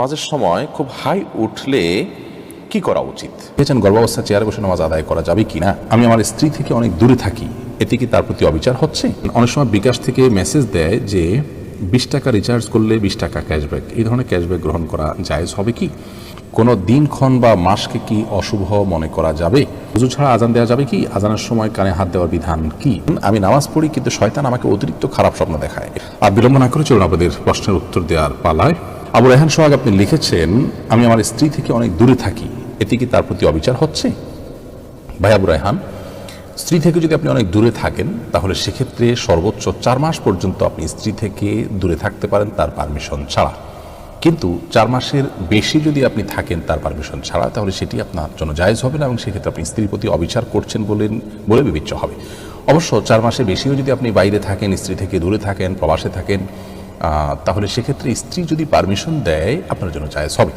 নামাজের সময় খুব হাই উঠলে কি করা উচিত? দেখেছেন গর্ভাবস্থা চেয়ারে বসে নামাজ আদায় করা যাবে কিনা? আমি আমার স্ত্রী থেকে অনেক দূরে থাকি, এতে কি তার প্রতি অবিচার হচ্ছে? অনেক সময় বিকাশ থেকে মেসেজ দেয় যে 20 টাকা রিচার্জ করলে 20 টাকা ক্যাশব্যাক, এই ধরনের ক্যাশব্যাক গ্রহণ করা জায়েজ হবে কি? কোনো দিনক্ষণ বা মাসকে কি অশুভ মনে করা যাবে? ওযু ছাড়া আজান দেওয়া যাবে কি? আজানের সময় কানে হাত দেওয়ার বিধান কি? আমি নামাজ পড়ি কিন্তু শয়তান আমাকে অতিরিক্ত খারাপ স্বপ্ন দেখায়। আর বিলম্ব না করে চলুন আপনাদের প্রশ্নের উত্তর দেওয়ার পালায়। আবু রায়হান সোহাগ আপনি লিখেছেন, আমি আমার স্ত্রী থেকে অনেক দূরে থাকি, এতে কি তার প্রতি অবিচার হচ্ছে? ভাই আবু রায়হান, স্ত্রী থেকে যদি আপনি অনেক দূরে থাকেন তাহলে সেক্ষেত্রে সর্বোচ্চ 4 মাস পর্যন্ত আপনি স্ত্রী থেকে দূরে থাকতে পারেন তার পারমিশন ছাড়া। কিন্তু 4 মাসের বেশি যদি আপনি থাকেন তার পারমিশন ছাড়া, তাহলে সেটি আপনার জন্য জায়েজ হবে না এবং সেক্ষেত্রে আপনি স্ত্রীর প্রতি অবিচার করছেন বলে বিবেচ্য হবে। অবশ্য 4 মাসের বেশিও যদি আপনি বাইরে থাকেন, স্ত্রী থেকে দূরে থাকেন, প্রবাসে থাকেন, তাহলে সেক্ষেত্রে স্ত্রী যদি পারমিশন দেয় আপনার জন্য জায়েজ হবে।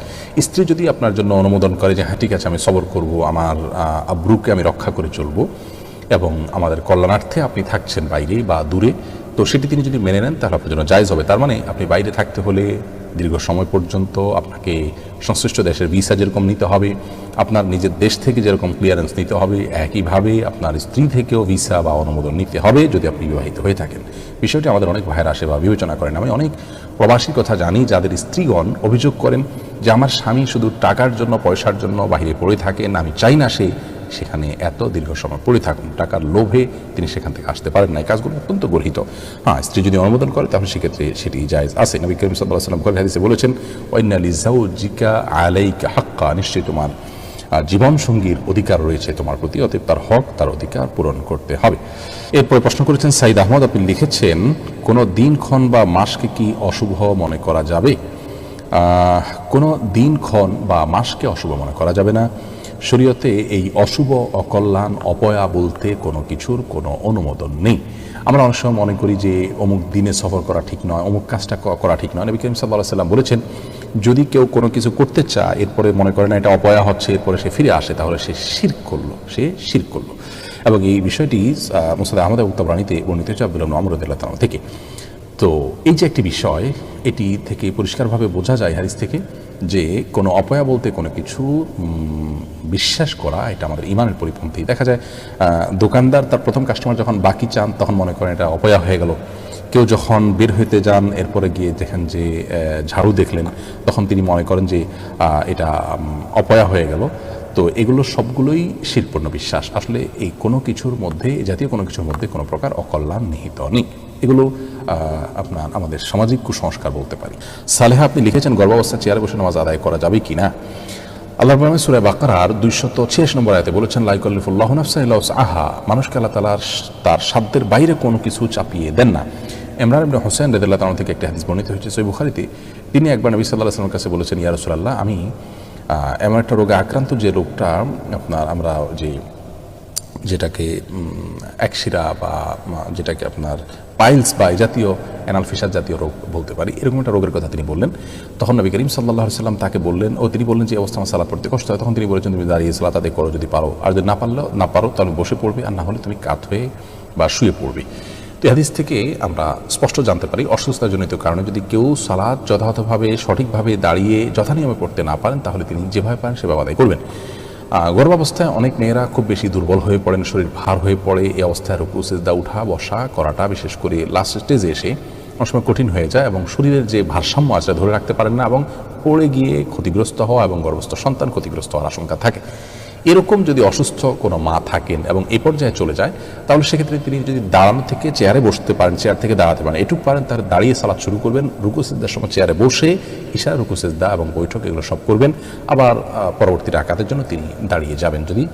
স্ত্রী যদি আপনার জন্য অনুমোদন করে যে হ্যাঁ ঠিক আছে আমি সবর করব, আমার আব্রুকে আমি রক্ষা করে চলবো এবং আমাদের কল্যাণার্থে আপনি থাকছেন বাইরে বা দূরে, তো সেটি তিনি যদি মেনে নেন তাহলে আপনার জন্য জায়েজ হবে। তার মানে আপনি বাইরে থাকতে হলে দীর্ঘ সময় পর্যন্ত আপনাকে সংশ্লিষ্ট দেশের ভিসা যেরকম নিতে হবে, আপনার নিজের দেশ থেকে যেরকম ক্লিয়ারেন্স নিতে হবে, একইভাবে আপনার স্ত্রী থেকেও ভিসা বা অনুমোদন নিতে হবে যদি আপনি বিবাহিত হয়ে থাকেন। বিষয়টি আমাদের অনেক ভাইয়েরা আসে বা বিবেচনা করেন। আমি অনেক প্রবাসীর কথা জানি যাদের স্ত্রীগণ অভিযোগ করেন যে আমার স্বামী শুধু টাকার জন্য, পয়সার জন্য বাইরে পড়ে থাকেন, আমি চাই না সেখানে এত দীর্ঘ সময় পড়ে থাকুন, টাকার লোভে তিনি সেখান থেকে আসতে পারেন না। এই কাজগুলো অত্যন্ত গর্হিত। হ্যাঁ, স্ত্রী যদি অনুমোদন করে তাহলে সেক্ষেত্রে সেটি জায়েজ আছে। নবী করিম সাল্লাল্লাহু আলাইহি ওয়াসাল্লাম বুখারী হাদিসে বলেছেন, ওয়াইন্না লিজাওজিকা আলাইকা হাক্কা, নিশ্চয়ই তোমার জীবন সঙ্গীর অধিকার রয়েছে তোমার প্রতি, অতএব তার হক, তার অধিকার পূরণ করতে হবে। এরপরে প্রশ্ন করেছেন সাইদ আহমদ, আপনি লিখেছেন কোনো দিনক্ষণ বা মাসকে কি অশুভ মনে করা যাবে? কোনো দিনক্ষণ বা মাসকে অশুভ মনে করা যাবে না। শরীয়তে এই অশুভ, অকল্যাণ, অপয়া বলতে কোনো কিছুর কোনো অনুমোদন নেই। আমরা অনেক সময় মনে করি যে অমুক দিনে সফর করা ঠিক নয়, অমুক কাজটা করা ঠিক নয়। নবী করিম সাল্লাল্লাহু আলাইহি ওয়াসাল্লাম বলেছেন, যদি কেউ কোনো কিছু করতে চায় এরপরে মনে করে না এটা অপয়া হচ্ছে, এরপরে সে ফিরে আসে, তাহলে সে শিরক করলো। এবং এই বিষয়টি মুসনাদ আহমদ এবং তাবরানীতে বর্ণিত হয়েছে আব্দুল্লাহ ইবনে আমর রাদিয়াল্লাহু তাআলা থেকে। তো এই যে একটি বিষয়, এটি থেকে পরিষ্কারভাবে বোঝা যায় হাদিস থেকে যে কোনো অপয়া বলতে কোনো কিছু বিশ্বাস করা এটা আমাদের ইমানের পরিপন্থী। দেখা যায় দোকানদার তার প্রথম কাস্টমার যখন বাকি চান তখন মনে করেন এটা অপয়া হয়ে গেল। কেউ যখন বের হইতে যান এরপরে গিয়ে দেখেন যে ঝাড়ু দেখলেন, তখন তিনি মনে করেন যে এটা অপয়া হয়ে গেল। তো এগুলো সবগুলোই শিরপূর্ণ বিশ্বাস। আসলে এই কোনো কিছুর মধ্যে, জাতীয় কোনো কিছুর মধ্যে কোনো প্রকার অকল্যাণ নিহিত নেই। এগুলো আপনার আমাদের সামাজিক কুসংস্কার বলতে পারি। সালেহা আপনি লিখেছেন, গর্ভাবস্থা চেয়ারে বসে নামাজ আদায় করা যাবে কি না? আল্লাহ পাক সূরা বাকারার 286 নম্বর আয়াতে বলেছেন, লা ইউকাল্লিফুল্লাহু নাফসান ইল্লা উসআহা, মানুষকে আল্লাহ তাআলা তার সাধ্যের বাইরে কোনো কিছু চাপিয়ে দেন না। ইমরান ইবনে হুসাইন রাদিয়াল্লাহু তাআলা থেকে একটি হাদিস বর্ণিত হয়েছে সহিহ বুখারীতে। তিনি একবার নবী সাল্লাল্লাহু আলাইহি ওয়াসাল্লামের কাছে বলেছেন, ইয়া রাসূলুল্লাহ, আমি এমন একটা রোগে আক্রান্ত যে রোগটা আপনার আমরা যেটাকে একশিরা বা যেটাকে আপনার পাইলস বা এই জাতীয় অ্যানাল ফিশার জাতীয় রোগ বলতে পারি, এরকম একটা রোগের কথা তিনি বললেন। তখন নবী করিম সাল্লাল্লাহু আলাইহি ওয়াসাল্লাম তাকে বললেন, তিনি বললেন যে অবস্থা আমার সালাত পড়তে কষ্ট হয়। তখন তিনি বলেছেন, তুমি দাঁড়িয়ে সালাত আদায় করো যদি পারো, আর যদি না পারো তাহলে বসে পড়বে, আর না হলে তুমি কাত হয়ে বা শুয়ে পড়বে। তো এই হাদিস থেকে আমরা স্পষ্ট জানতে পারি অসুস্থতাজনিত কারণে যদি কেউ সালাত যথাযথভাবে সঠিকভাবে দাঁড়িয়ে যথানিয়মে পড়তে না পারেন তাহলে তিনি যেভাবে পারেন সেভাবে আদায় করবেন। গর্ভাবস্থায় অনেক মেয়েরা খুব বেশি দুর্বল হয়ে পড়েন, শরীর ভার হয়ে পড়ে। এই অবস্থায় রুকু সিজদা, উঠা বসা করাটা বিশেষ করে লাস্ট স্টেজে এসে অনেক সময় কঠিন হয়ে যায় এবং শরীরের যে ভারসাম্য আছে ধরে রাখতে পারেন না এবং পড়ে গিয়ে ক্ষতিগ্রস্ত হওয়া এবং গর্ভস্থ সন্তান ক্ষতিগ্রস্ত হওয়ার আশঙ্কা থাকে। এরকম যদি অসুস্থ কোনো মা থাকেন এবং এই পর্যায়ে চলে যায়, তাহলে সেক্ষেত্রে তিনি যদি দাঁড়ানো থেকে চেয়ারে বসতে পারেন, চেয়ার থেকে দাঁড়াতে পারেন, এটুকু পারেন, তাহলে দাঁড়িয়ে সালাত শুরু করবেন। রুকু সিজদার সময় চেয়ারে বসে ইশারা রুকু সিজদা এবং বৈঠক এগুলো সব করবেন। আবার পরবর্তী রাকাতের জন্য তিনি দাঁড়িয়ে যাবেন, যদি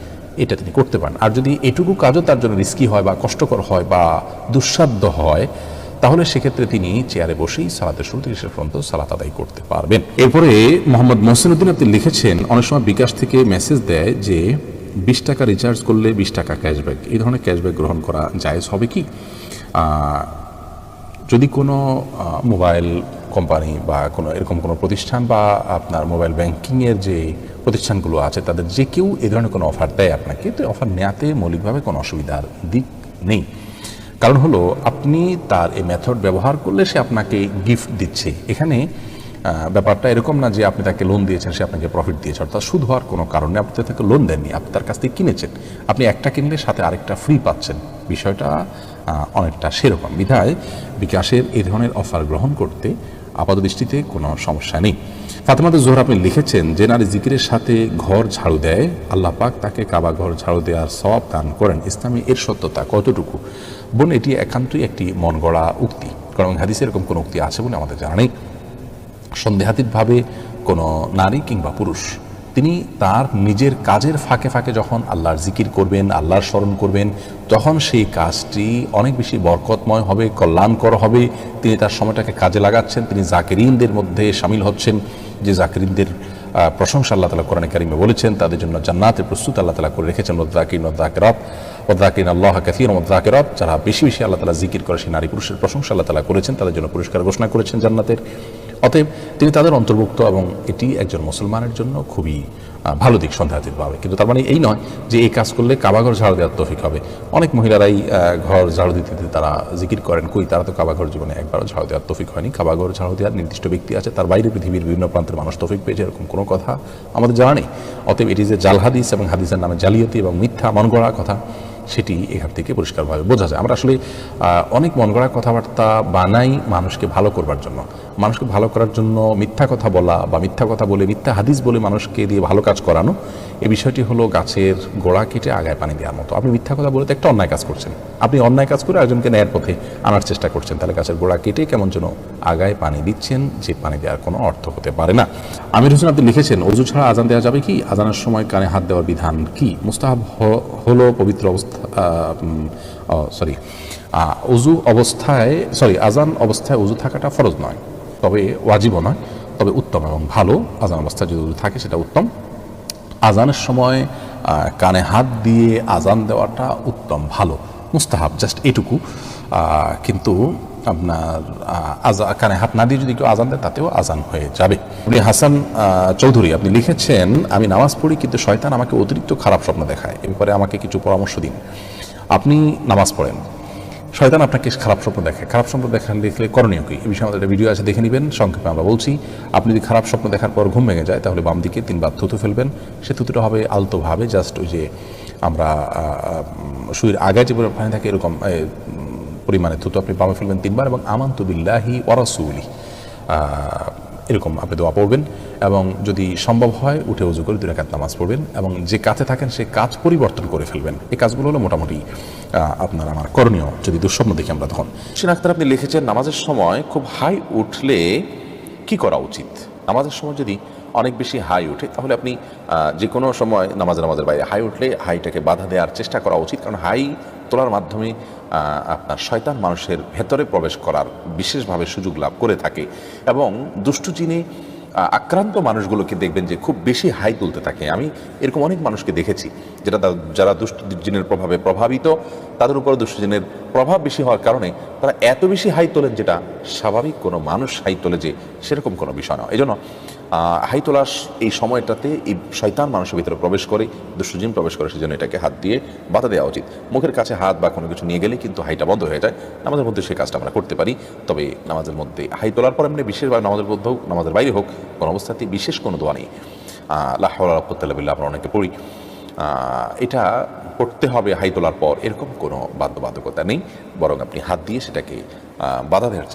এটা তিনি করতে পারেন। আর যদি এটুকু কাজও তার জন্য রিস্কি হয় বা কষ্টকর হয় বা দুঃসাধ্য হয়, তাহলে সেক্ষেত্রে তিনি চেয়ারে বসেই সালাতের শুরু থেকে শেষ পর্যন্ত সালাত আদায় করতে পারবেন। এরপরে মোহাম্মদ মহসিন উদ্দিন আপনি লিখেছেন, অনেক সময় বিকাশ থেকে মেসেজ দেয় যে 20 টাকা রিচার্জ করলে 20 টাকা ক্যাশব্যাক, এই ধরনের ক্যাশব্যাক গ্রহণ করা জায়েজ হবে কি? যদি কোনো মোবাইল কোম্পানি বা কোনো এরকম কোনো প্রতিষ্ঠান বা আপনার মোবাইল ব্যাংকিংয়ের যে প্রতিষ্ঠানগুলো আছে তাদের যে কেউ এই ধরনের কোনো অফার দেয় আপনাকে, তো অফার নেওয়াতে মৌলিকভাবে কোনো অসুবিধার দিক নেই। কারণ হলো আপনি তার এই মেথড ব্যবহার করলে সে আপনাকে গিফট দিচ্ছে। এখানে ব্যাপারটা এরকম না যে আপনি তাকে লোন দিয়েছেন, সে আপনাকে প্রফিট দিয়েছে, অর্থাৎ সুদ হওয়ার কোনো কারণে আপনি তাকে লোন দেননি, আপনি তার কাছ থেকে কিনেছেন, আপনি একটা কিনলে সাথে আরেকটা ফ্রি পাচ্ছেন, বিষয়টা অনেকটা সেরকম। বিধায় বিকাশের এই ধরনের অফার গ্রহণ করতে আপাতদৃষ্টিতে কোনো সমস্যা নেই। ফাতেমাতে জোহর আপনি লিখেছেন, যে নারী জিকিরের সাথে ঘর ঝাড়ু দেয় আল্লাহ পাক তাকে কাবা ঘর ঝাড়ু দেওয়ার সওয়াব দান করেন, ইসলামে এর সত্যতা কতটুকু? বোন, এটি একান্তই একটি মন গড়া উক্তি, কারণ হাদিসে এরকম কোনো উক্তি আছে বলে আমাদের জানা নেই। সন্দেহাতীতভাবে কোনো নারী কিংবা পুরুষ তিনি তার নিজের কাজের ফাঁকে ফাঁকে যখন আল্লাহর জিকির করবেন, আল্লাহর স্মরণ করবেন, তখন সেই কাজটি অনেক বেশি বরকতময় হবে, কল্যাণকর হবে। তিনি তার সময়টাকে কাজে লাগাচ্ছেন, তিনি জাকিরিনদের মধ্যে শামিল হচ্ছেন, যে জাকিরিনদের প্রশংসা আল্লাহ তাআলা কোরআনে কারিমে বলেছেন, তাদের জন্য জান্নাতের প্রস্তুত আল্লাহ তাআলা করে রেখেছেন। ওয়াযাকিরিন আল্লাহ কাসীরান ওয়াযাকিরাত, যারা বেশি বেশি আল্লাহ তাআলা জিকির করে সেই নারী পুরুষের প্রশংসা আল্লাহ তাআলা করেছেন, তাদের জন্য পুরস্কার ঘোষণা করেছেন জান্নাতের। অতএব তিনি তাদের অন্তর্ভুক্ত এবং এটি একজন মুসলমানের জন্য খুবই ভালো দিক সন্দেহাতীতভাবে। কিন্তু তার মানে এই নয় যে এই কাজ করলে কাবাঘর ঝাড়ু দেওয়ার তৌফিক হবে। অনেক মহিলারাই ঘর ঝাড়ু দিতে দিতে তারা জিকির করেন, কই তারা তো কাবাঘর জীবনে একবারও ঝাড়ু দেওয়ার তৌফিক হয়নি। কাবাঘর ঝাড়ু দেওয়ার নির্দিষ্ট ব্যক্তি আছে, তার বাইরে পৃথিবীর বিভিন্ন প্রান্তের মানুষ তৌফিক পেয়েছে, এরকম কোনো কথা আমাদের জানা নেই। অতএব এটি যে জাল হাদিস এবং হাদিসের নামে জালিয়াতি এবং মিথ্যা মন গড়া কথা, সেটি এখান থেকে পরিষ্কারভাবে বোঝা যায়। আমরা আসলে অনেক মন গড়া কথাবার্তা বানাই মানুষকে ভালো করবার জন্য। মানুষকে ভালো করার জন্য মিথ্যা কথা বলা বা মিথ্যা কথা বলে, মিথ্যা হাদিস বলে মানুষকে দিয়ে ভালো কাজ করানো, এই বিষয়টি হলো গাছের গোড়া কেটে আগায় পানি দেওয়ার মতো। আপনি মিথ্যা কথা বলে তো একটা অন্যায় কাজ করছেন, আপনি অন্যায় কাজ করে একজনকে ন্যায়ের পথে আনার চেষ্টা করছেন, তাহলে গাছের গোড়া কেটে কেমন যেন আগায় পানি দিচ্ছেন, যে পানি দেওয়ার কোনো অর্থ হতে পারে না। আমির হোসেন আপনি লিখেছেন, অজু ছাড়া আজান দেওয়া যাবে কি? আজানের সময় কানে হাত দেওয়ার বিধান কি? মুস্তাহাব হলো পবিত্র অবস্থা আজান অবস্থায় উজু থাকাটা ফরজ নয়, তবে ওয়াজিবও নয়, তবে উত্তম এবং ভালো। আজান অবস্থায় যদি উজু থাকে সেটা উত্তম। আজানের সময় কানে হাত দিয়ে আজান দেওয়াটা উত্তম, ভালো, মুস্তাহাব, জাস্ট এটুকু। কিন্তু আপনার কানে হাত না দিয়ে যদি কেউ আজান দেয় তাতেও আজান হয়ে যাবে। আপনি হাসান চৌধুরী আপনি লিখেছেন, আমি নামাজ পড়ি কিন্তু শয়তান আমাকে অতিরিক্ত খারাপ স্বপ্ন দেখায়, এ ব্যাপারে আমাকে কিছু পরামর্শ দিন। আপনি নামাজ পড়েন, শয়তান আপনাকে খারাপ স্বপ্ন দেখে, খারাপ স্বপ্ন দেখলে করণীয় কি? এই বিষয়ে আমাদের একটা ভিডিও আছে, দেখে নেবেন। সংক্ষেপে আমরা বলছি, আপনি যদি খারাপ স্বপ্ন দেখার পর ঘুম ভেঙে যায়, তাহলে বাম দিকে 3 বার থুতু ফেলবেন। সে থুতুটা হবে আলতোভাবে, জাস্ট ওই যে আমরা শুয়ের আগায় যে পানি থাকে এরকম পরিমাণে থুতু আপনি বামে ফেলবেন 3 বার, এবং আমানতু বিল্লাহি ওয়া রাসূলিহি এরকম আপনি দোয়া পড়বেন। এবং যদি সম্ভব হয় উঠে উজু করে 2 রাকাত নামাজ পড়বেন, এবং যে কাজে থাকেন সে কাজ পরিবর্তন করে ফেলবেন। এই কাজগুলো হলো মোটামুটি আপনার আমার করণীয় যদি দুঃস্বপ্ন দেখি আমরা তখন। শিন আক্তার আপনি লিখেছেন, নামাজের সময় খুব হাই উঠলে কি করা উচিত? নামাজের সময় যদি অনেক বেশি হাই ওঠে, তাহলে আপনি যে কোনো সময় নামাজের বাইরে হাই উঠলে হাইটাকে বাধা দেওয়ার চেষ্টা করা উচিত, কারণ হাই তোলার মাধ্যমে আপনার শয়তান মানুষের ভেতরে প্রবেশ করার বিশেষভাবে সুযোগ লাভ করে থাকে, এবং দুষ্টু জিনে আক্রান্ত মানুষগুলোকে দেখবেন যে খুব বেশি হাই তুলতে থাকে। আমি এরকম অনেক মানুষকে দেখেছি যারা দুষ্ট জিনের প্রভাবে প্রভাবিত, তাদের উপর দুষ্ট জিনের প্রভাব বেশি হওয়ার কারণে তারা এত বেশি হাই তোলেন যেটা স্বাভাবিক কোনো মানুষ হাই তোলে যে সেরকম কোনো বিষয় নয়। এই জন্য হাই তোলার এই সময়টাতে এই শয়তান মানুষের ভিতরে প্রবেশ করে, দুষ্ট জিন প্রবেশ করে, সেজন্য এটাকে হাত দিয়ে বাধা দেওয়া উচিত। মুখের কাছে হাত বা কোনো কিছু নিয়ে গেলে কিন্তু হাইটা বন্ধ হয়ে যায়। নামাজের মধ্যে সেই কাজটা আমরা করতে পারি, তবে নামাজের মধ্যে হাই তোলার পর এমনি বিশেষভাবে নামাজের মধ্যে হোক নামাজের বাইরে হোক, কোনো অবস্থাতেই বিশেষ কোনো দোয়া নেই। লা হাওলা ওয়ালা কুওয়াতা ইল্লা বিল্লাহ আমরা অনেকে পড়ি, এটা পড়তে হবে হাই তোলার পর, এরকম কোনো বাধ্যবাধকতা নেই, বরং আপনি হাত দিয়ে সেটাকে বাধা দেওয়ার